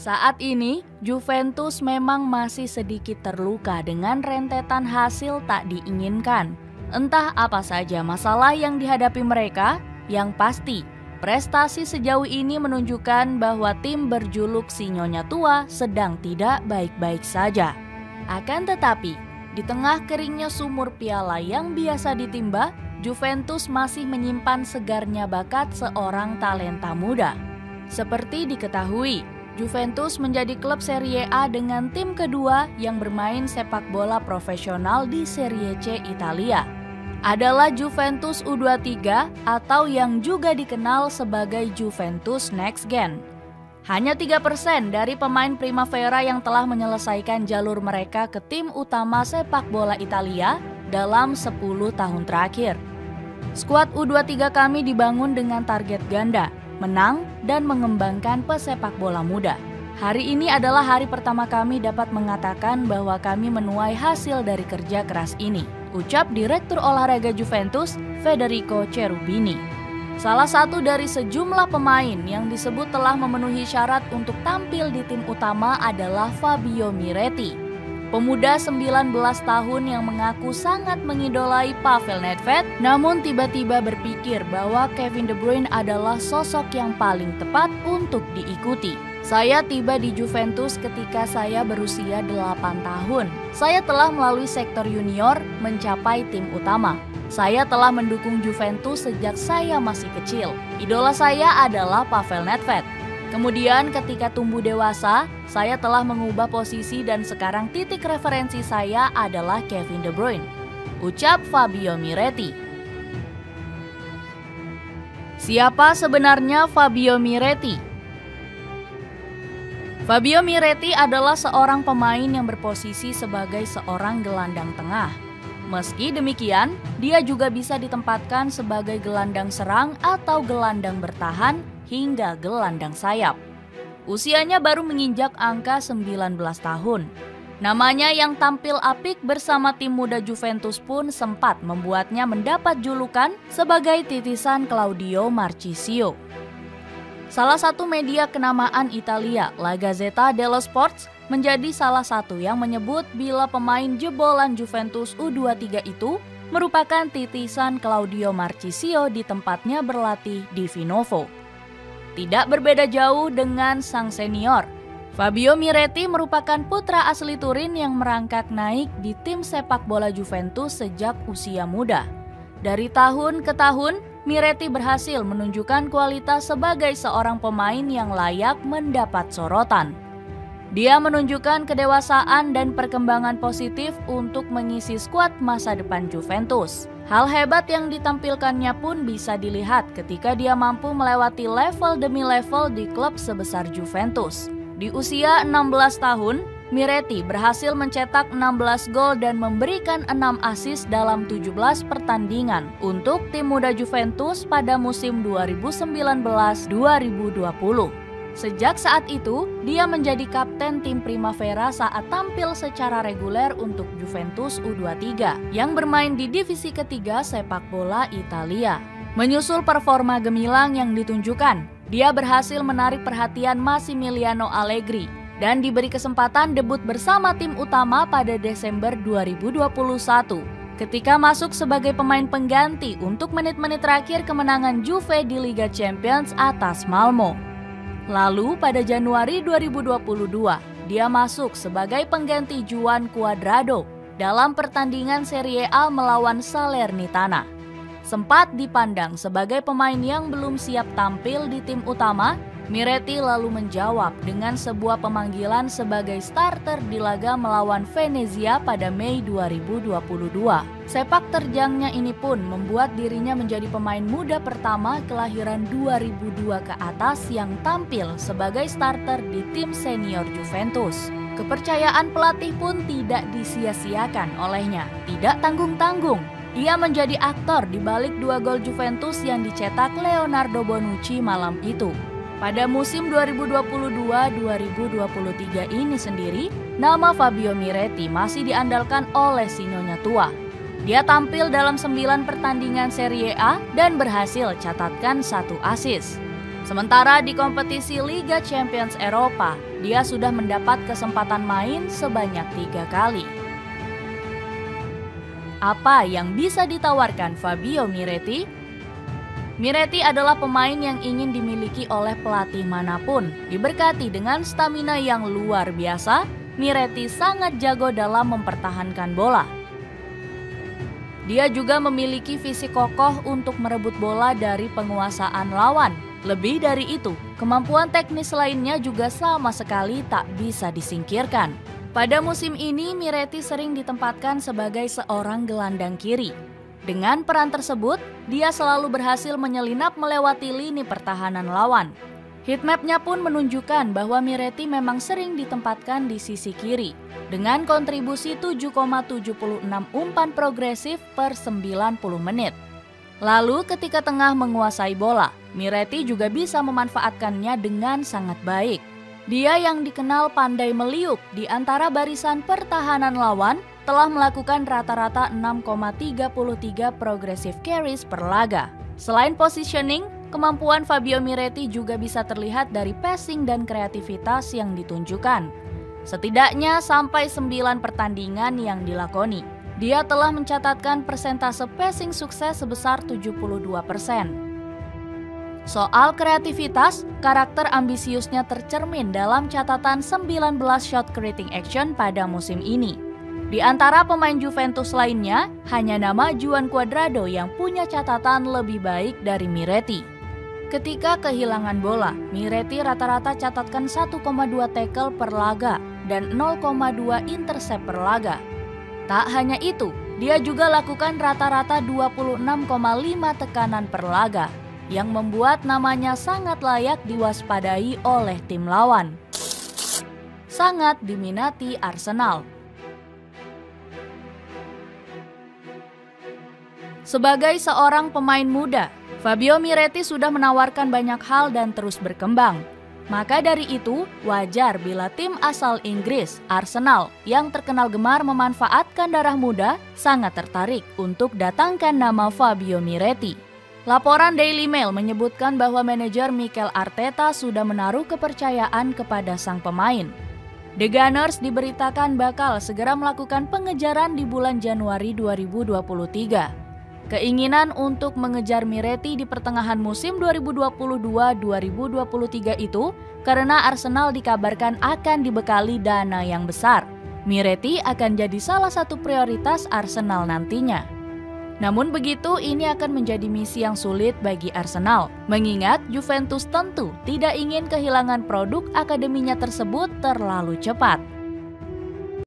Saat ini, Juventus memang masih sedikit terluka dengan rentetan hasil tak diinginkan. Entah apa saja masalah yang dihadapi mereka, yang pasti prestasi sejauh ini menunjukkan bahwa tim berjuluk si Nyonya Tua sedang tidak baik-baik saja. Akan tetapi, di tengah keringnya sumur piala yang biasa ditimba, Juventus masih menyimpan segarnya bakat seorang talenta muda. Seperti diketahui, Juventus menjadi klub Serie A dengan tim kedua yang bermain sepak bola profesional di Serie C Italia. Adalah Juventus U23 atau yang juga dikenal sebagai Juventus Next Gen. Hanya 3% dari pemain Primavera yang telah menyelesaikan jalur mereka ke tim utama sepak bola Italia dalam 10 tahun terakhir. Skuad U23 kami dibangun dengan target ganda, menang, dan mengembangkan pesepak bola muda. Hari ini adalah hari pertama kami dapat mengatakan bahwa kami menuai hasil dari kerja keras ini, ucap Direktur Olahraga Juventus, Federico Cherubini. Salah satu dari sejumlah pemain yang disebut telah memenuhi syarat untuk tampil di tim utama adalah Fabio Miretti. Pemuda 19 tahun yang mengaku sangat mengidolai Pavel Nedved, namun tiba-tiba berpikir bahwa Kevin De Bruyne adalah sosok yang paling tepat untuk diikuti. Saya tiba di Juventus ketika saya berusia 8 tahun. Saya telah melalui sektor junior mencapai tim utama. Saya telah mendukung Juventus sejak saya masih kecil. Idola saya adalah Pavel Nedved. Kemudian ketika tumbuh dewasa, saya telah mengubah posisi dan sekarang titik referensi saya adalah Kevin De Bruyne, ucap Fabio Miretti. Siapa sebenarnya Fabio Miretti? Fabio Miretti adalah seorang pemain yang berposisi sebagai seorang gelandang tengah. Meski demikian, dia juga bisa ditempatkan sebagai gelandang serang atau gelandang bertahan hingga gelandang sayap. Usianya baru menginjak angka 19 tahun. Namanya yang tampil apik bersama tim muda Juventus pun sempat membuatnya mendapat julukan sebagai titisan Claudio Marchisio. Salah satu media kenamaan Italia, La Gazzetta dello Sport, menjadi salah satu yang menyebut bila pemain jebolan Juventus U23 itu merupakan titisan Claudio Marchisio di tempatnya berlatih di Vinovo. Tidak berbeda jauh dengan sang senior, Fabio Miretti merupakan putra asli Turin yang merangkak naik di tim sepak bola Juventus sejak usia muda. Dari tahun ke tahun, Miretti berhasil menunjukkan kualitas sebagai seorang pemain yang layak mendapat sorotan. Dia menunjukkan kedewasaan dan perkembangan positif untuk mengisi skuad masa depan Juventus. Hal hebat yang ditampilkannya pun bisa dilihat ketika dia mampu melewati level demi level di klub sebesar Juventus. Di usia 16 tahun, Miretti berhasil mencetak 16 gol dan memberikan 6 assist dalam 17 pertandingan untuk tim muda Juventus pada musim 2019-2020. Sejak saat itu, dia menjadi kapten tim Primavera saat tampil secara reguler untuk Juventus U23 yang bermain di divisi ketiga sepak bola Italia. Menyusul performa gemilang yang ditunjukkan, dia berhasil menarik perhatian Massimiliano Allegri dan diberi kesempatan debut bersama tim utama pada Desember 2021 ketika masuk sebagai pemain pengganti untuk menit-menit terakhir kemenangan Juve di Liga Champions atas Malmo. Lalu pada Januari 2022, dia masuk sebagai pengganti Juan Cuadrado dalam pertandingan Serie A melawan Salernitana. Sempat dipandang sebagai pemain yang belum siap tampil di tim utama, Miretti lalu menjawab dengan sebuah pemanggilan sebagai starter di laga melawan Venezia pada Mei 2022. Sepak terjangnya ini pun membuat dirinya menjadi pemain muda pertama kelahiran 2002 ke atas yang tampil sebagai starter di tim senior Juventus. Kepercayaan pelatih pun tidak disia-siakan olehnya, tidak tanggung-tanggung. Ia menjadi aktor di balik 2 gol Juventus yang dicetak Leonardo Bonucci malam itu. Pada musim 2022-2023 ini sendiri, nama Fabio Miretti masih diandalkan oleh si Nyonya Tua. Dia tampil dalam 9 pertandingan Serie A dan berhasil catatkan 1 assist. Sementara di kompetisi Liga Champions Eropa, dia sudah mendapat kesempatan main sebanyak 3 kali. Apa yang bisa ditawarkan Fabio Miretti? Miretti adalah pemain yang ingin dimiliki oleh pelatih manapun. Diberkati dengan stamina yang luar biasa, Miretti sangat jago dalam mempertahankan bola. Dia juga memiliki visi kokoh untuk merebut bola dari penguasaan lawan. Lebih dari itu, kemampuan teknis lainnya juga sama sekali tak bisa disingkirkan. Pada musim ini, Miretti sering ditempatkan sebagai seorang gelandang kiri. Dengan peran tersebut, dia selalu berhasil menyelinap melewati lini pertahanan lawan. Heatmap-nya pun menunjukkan bahwa Miretti memang sering ditempatkan di sisi kiri, dengan kontribusi 7,76 umpan progresif per 90 menit. Lalu ketika tengah menguasai bola, Miretti juga bisa memanfaatkannya dengan sangat baik. Dia yang dikenal pandai meliuk di antara barisan pertahanan lawan telah melakukan rata-rata 6,33 progressive carries per laga. Selain positioning, kemampuan Fabio Miretti juga bisa terlihat dari passing dan kreativitas yang ditunjukkan. Setidaknya sampai 9 pertandingan yang dilakoni, dia telah mencatatkan persentase passing sukses sebesar 72%. Soal kreativitas, karakter ambisiusnya tercermin dalam catatan 19 shot creating action pada musim ini. Di antara pemain Juventus lainnya, hanya nama Juan Cuadrado yang punya catatan lebih baik dari Miretti. Ketika kehilangan bola, Miretti rata-rata catatkan 1,2 tackle per laga dan 0,2 intercept per laga. Tak hanya itu, dia juga lakukan rata-rata 26,5 tekanan per laga, yang membuat namanya sangat layak diwaspadai oleh tim lawan. Sangat diminati Arsenal. Sebagai seorang pemain muda, Fabio Miretti sudah menawarkan banyak hal dan terus berkembang. Maka dari itu, wajar bila tim asal Inggris, Arsenal, yang terkenal gemar memanfaatkan darah muda, sangat tertarik untuk datangkan nama Fabio Miretti. Laporan Daily Mail menyebutkan bahwa manajer Mikel Arteta sudah menaruh kepercayaan kepada sang pemain. The Gunners diberitakan bakal segera melakukan pengejaran di bulan Januari 2023. Keinginan untuk mengejar Miretti di pertengahan musim 2022-2023 itu karena Arsenal dikabarkan akan dibekali dana yang besar. Miretti akan jadi salah satu prioritas Arsenal nantinya. Namun begitu, ini akan menjadi misi yang sulit bagi Arsenal, mengingat Juventus tentu tidak ingin kehilangan produk akademinya tersebut terlalu cepat.